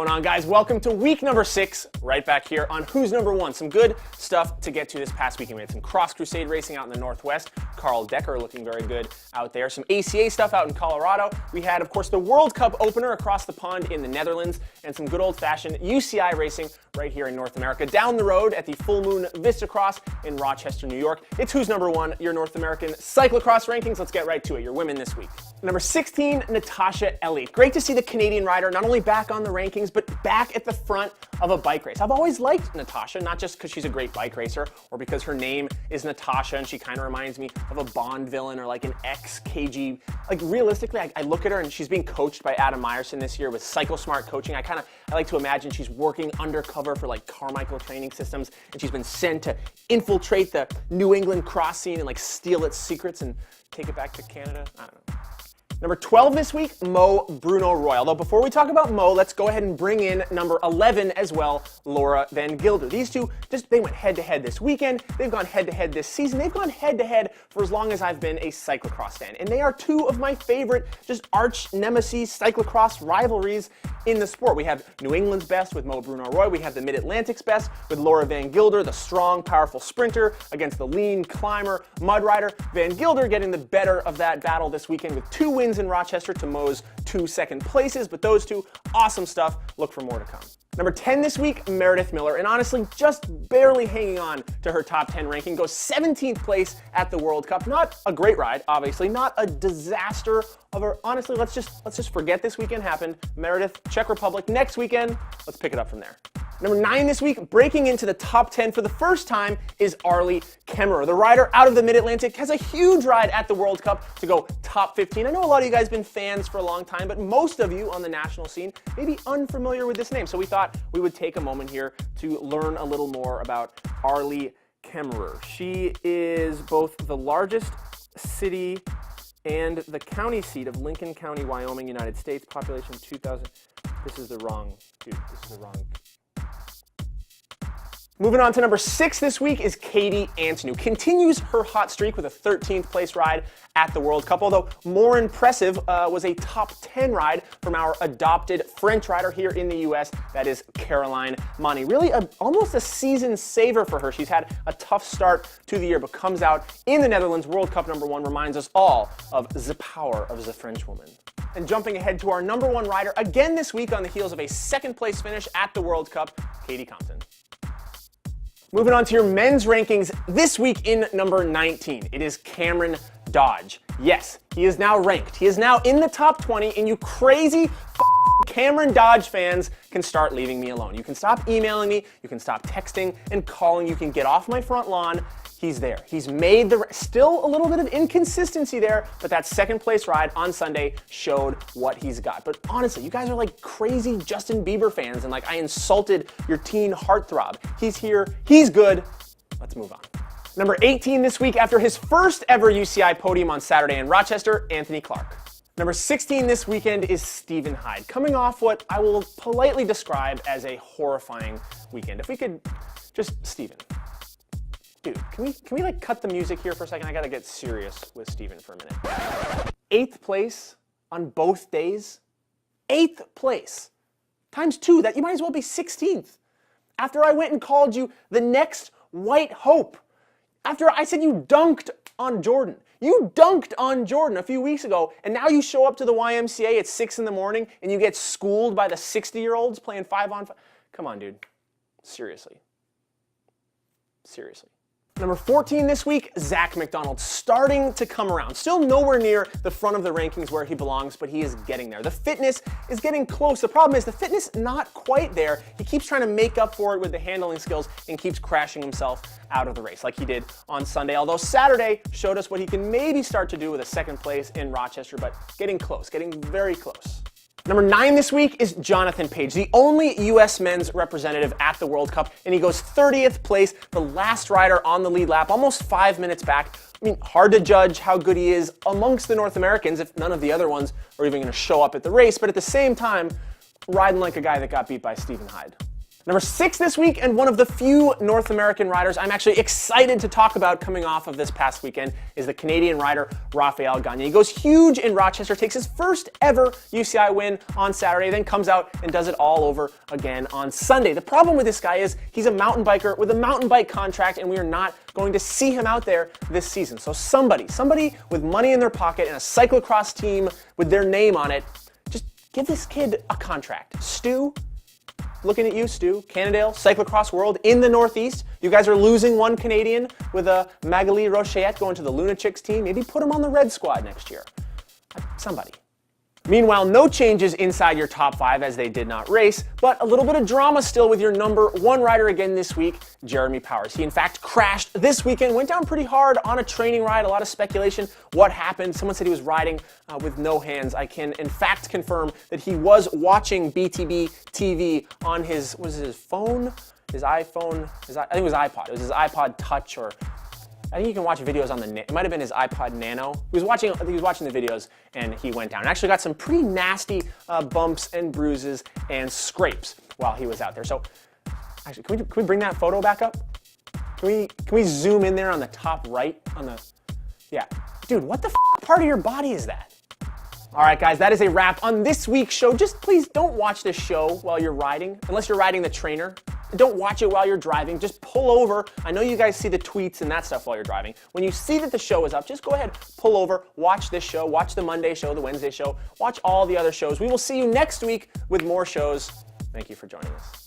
going on, guys? Welcome to week number 6, right back here on Who's Number 1. Some good stuff to get to this past weekend. We had some cross crusade racing out in the Northwest. Carl Decker looking very good out there. Some ACA stuff out in Colorado. We had, of course, the World Cup opener across the pond in the Netherlands, and some good old-fashioned UCI racing right here in North America. Down the road at the Full Moon Vista Cross in Rochester, New York. It's Who's Number 1, your North American cyclocross rankings. Let's get right to it. Your women this week. Number 16, Natasha Elliott. Great to see the Canadian rider not only back on the rankings, but back at the front of a bike race. I've always liked Natasha, not just because she's a great bike racer or because her name is Natasha and she kind of reminds me of a Bond villain or like an ex-KG. Like realistically, I look at her and she's being coached by Adam Meyerson this year with CycleSmart coaching. I like to imagine she's working undercover for like Carmichael Training Systems, and she's been sent to infiltrate the New England cross scene and like steal its secrets and take it back to Canada. I don't know. Number 12 this week, Mo Bruno Roy. Although before we talk about Mo, let's go ahead and bring in number 11 as well, Laura Van Gilder. These two, they went head-to-head this weekend. They've gone head-to-head this season. They've gone head-to-head for as long as I've been a cyclocross fan. And they are two of my favorite just arch nemesis cyclocross rivalries in the sport. We have New England's best with Mo Bruno Roy. We have the Mid-Atlantic's best with Laura Van Gilder, the strong, powerful sprinter against the lean climber, mud rider. Van Gilder getting the better of that battle this weekend with 2 wins in Rochester to Mo's 2 second places, but those two, awesome stuff. Look for more to come. Number 10 this week, Meredith Miller, and honestly, just barely hanging on to her top 10 ranking, goes 17th place at the World Cup. Not a great ride, obviously, not a disaster of her. Honestly, let's just forget this weekend happened. Meredith, Czech Republic, next weekend, let's pick it up from there. Number 9 this week, breaking into the top 10 for the first time, is rley Kemmerer. The rider out of the Mid-Atlantic has a huge ride at the World Cup to go top 15. I know a lot of you guys have been fans for a long time, but most of you on the national scene may be unfamiliar with this name. So we thought we would take a moment here to learn a little more about rley Kemmerer. She is both the largest city and the county seat of Lincoln County, Wyoming, United States. Population 2,000. This is the wrong, dude, this is the wrong. Moving on to number 6 this week is Katie Antonu. Continues her hot streak with a 13th place ride at the World Cup, although more impressive was a top 10 ride from our adopted French rider here in the US, that is Caroline Mani. Really almost a season saver for her. She's had a tough start to the year, but comes out in the Netherlands, World Cup number 1, reminds us all of the power of the French woman. And jumping ahead to our number 1 rider, again this week on the heels of a 2nd place finish at the World Cup, Katie Compton. Moving on to your men's rankings this week in number 19, it is Cameron Dodge. Yes, he is now ranked. He is now in the top 20, and you crazy Cameron Dodge fans can start leaving me alone. You can stop emailing me, you can stop texting and calling, you can get off my front lawn. He's there. He's made still a little bit of inconsistency there, but that 2nd place ride on Sunday showed what he's got. But honestly, you guys are like crazy Justin Bieber fans, and like I insulted your teen heartthrob. He's here, he's good. Let's move on. Number 18 this week, after his first ever UCI podium on Saturday in Rochester, Anthony Clark. Number 16 this weekend is Stephen Hyde, coming off what I will politely describe as a horrifying weekend. If we could just, Stephen. Dude, can we like cut the music here for a second? I gotta get serious with Steven for a minute. 8th place on both days. 8th place. Times 2, that you might as well be 16th. After I went and called you the next white hope. After I said you dunked on Jordan. You dunked on Jordan a few weeks ago, and now you show up to the YMCA at 6 in the morning and you get schooled by the 60-year-olds playing 5-on-5. Come on, dude. Seriously. Seriously. Number 14 this week, Zach McDonald, starting to come around. Still nowhere near the front of the rankings where he belongs, but he is getting there. The fitness is getting close. The problem is the fitness not quite there. He keeps trying to make up for it with the handling skills and keeps crashing himself out of the race like he did on Sunday. Although Saturday showed us what he can maybe start to do with a 2nd place in Rochester, but getting close, getting very close. Number 9 this week is Jonathan Page, the only U.S. men's representative at the World Cup, and he goes 30th place, the last rider on the lead lap, almost 5 minutes back. I mean, hard to judge how good he is amongst the North Americans if none of the other ones are even going to show up at the race, but at the same time, riding like a guy that got beat by Stephen Hyde. Number 6 this week, and one of the few North American riders I'm actually excited to talk about coming off of this past weekend, is the Canadian rider Raphael Gagne. He goes huge in Rochester, takes his first ever UCI win on Saturday, then comes out and does it all over again on Sunday. The problem with this guy is he's a mountain biker with a mountain bike contract, and we are not going to see him out there this season. So somebody with money in their pocket and a cyclocross team with their name on it, just give this kid a contract. Stu, looking at you, Stu, Cannondale, cyclocross world in the Northeast. You guys are losing one Canadian with a Magali Rochette going to the Lunatics team. Maybe put him on the Red Squad next year. Somebody. Meanwhile, no changes inside your top 5 as they did not race, but a little bit of drama still with your number 1 rider again this week, Jeremy Powers. He in fact crashed this weekend, went down pretty hard on a training ride, a lot of speculation. What happened? Someone said he was riding with no hands. I can in fact confirm that he was watching BTB TV on his, was it his phone? His iPhone? I think it was iPod. It was his iPod Touch, or I think you can watch videos on it might have been his iPod Nano. I think he was watching the videos and he went down. And actually got some pretty nasty bumps and bruises and scrapes while he was out there. So actually, can we bring that photo back up? Can we zoom in there on the top right? Yeah. Dude, what the part of your body is that? All right, guys, that is a wrap on this week's show. Just please don't watch this show while you're riding, unless you're riding the trainer. Don't watch it while you're driving. Just pull over. I know you guys see the tweets and that stuff while you're driving. When you see that the show is up, just go ahead, pull over, watch this show, watch the Monday show, the Wednesday show, watch all the other shows. We will see you next week with more shows. Thank you for joining us.